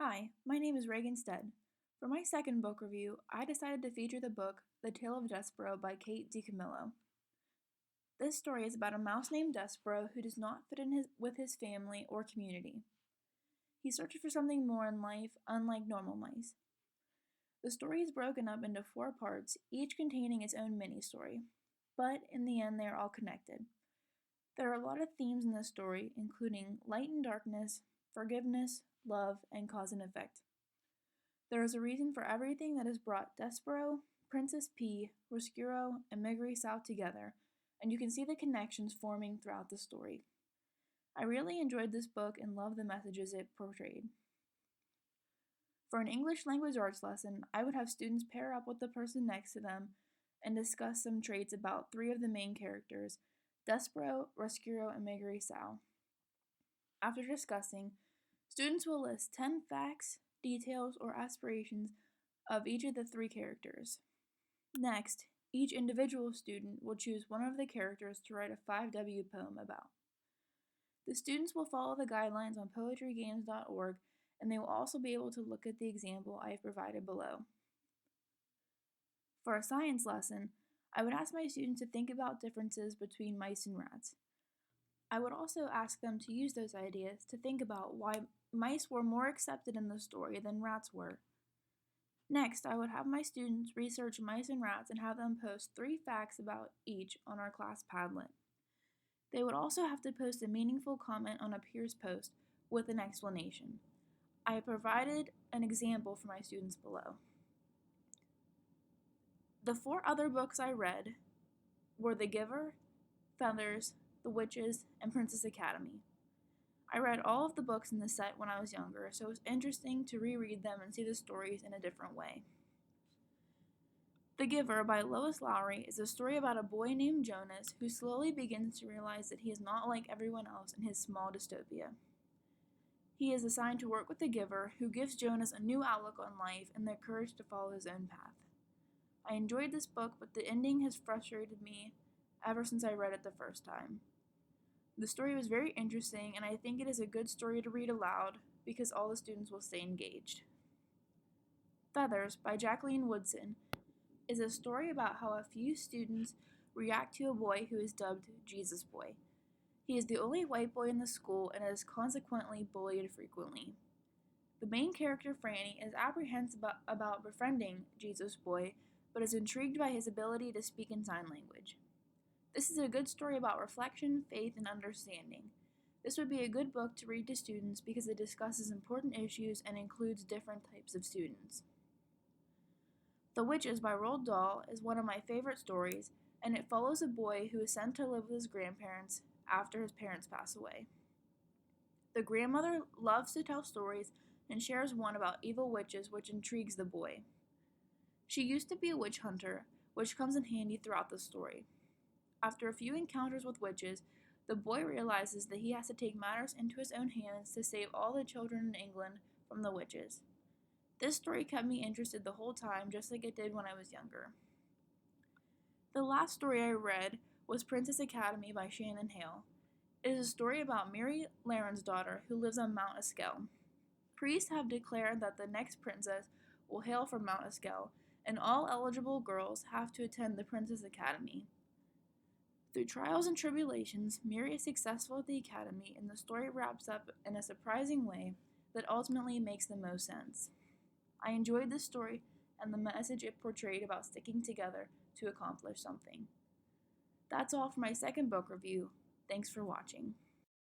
Hi, my name is Raegan. For my second book review, I decided to feature the book The Tale of Despero by Kate DiCamillo. This story is about a mouse named Despero who does not fit in with his family or community. He searches for something more in life, unlike normal mice. The story is broken up into 4 parts, each containing its own mini-story, but in the end they are all connected. There are a lot of themes in this story, including light and darkness, forgiveness, love, and cause and effect. There is a reason for everything that has brought Despero, Princess P, Roscuro, and Megri Sao together, and you can see the connections forming throughout the story. I really enjoyed this book and love the messages it portrayed. For an English language arts lesson, I would have students pair up with the person next to them and discuss some traits about 3 of the main characters, Despero, Roscuro, and Megri Sao. After discussing, students will list 10 facts, details, or aspirations of each of the 3 characters. Next, each individual student will choose one of the characters to write a 5W poem about. The students will follow the guidelines on poetrygames.org, and they will also be able to look at the example I have provided below. For a science lesson, I would ask my students to think about differences between mice and rats. I would also ask them to use those ideas to think about why mice were more accepted in the story than rats were. Next, I would have my students research mice and rats and have them post 3 facts about each on our class Padlet. They would also have to post a meaningful comment on a peer's post with an explanation. I have provided an example for my students below. The 4 other books I read were The Giver, Feathers, The Witches, and Princess Academy. I read all of the books in this set when I was younger, so it was interesting to reread them and see the stories in a different way. The Giver by Lois Lowry is a story about a boy named Jonas who slowly begins to realize that he is not like everyone else in his small dystopia. He is assigned to work with the Giver, who gives Jonas a new outlook on life and the courage to follow his own path. I enjoyed this book, but the ending has frustrated me ever since I read it the first time. The story was very interesting, and I think it is a good story to read aloud because all the students will stay engaged. Feathers by Jacqueline Woodson is a story about how a few students react to a boy who is dubbed Jesus Boy. He is the only white boy in the school and is consequently bullied frequently. The main character, Franny, is apprehensive about befriending Jesus Boy, but is intrigued by his ability to speak in sign language. This is a good story about reflection, faith, and understanding. This would be a good book to read to students because it discusses important issues and includes different types of students. The Witches by Roald Dahl is one of my favorite stories, and it follows a boy who is sent to live with his grandparents after his parents pass away. The grandmother loves to tell stories and shares one about evil witches which intrigues the boy. She used to be a witch hunter, which comes in handy throughout the story. After a few encounters with witches, the boy realizes that he has to take matters into his own hands to save all the children in England from the witches. This story kept me interested the whole time, just like it did when I was younger. The last story I read was Princess Academy by Shannon Hale. It is a story about Mary Laren's daughter who lives on Mount Eskel. Priests have declared that the next princess will hail from Mount Eskel, and all eligible girls have to attend the Princess Academy. Through trials and tribulations, Mary is successful at the academy, and the story wraps up in a surprising way that ultimately makes the most sense. I enjoyed this story and the message it portrayed about sticking together to accomplish something. That's all for my second book review. Thanks for watching.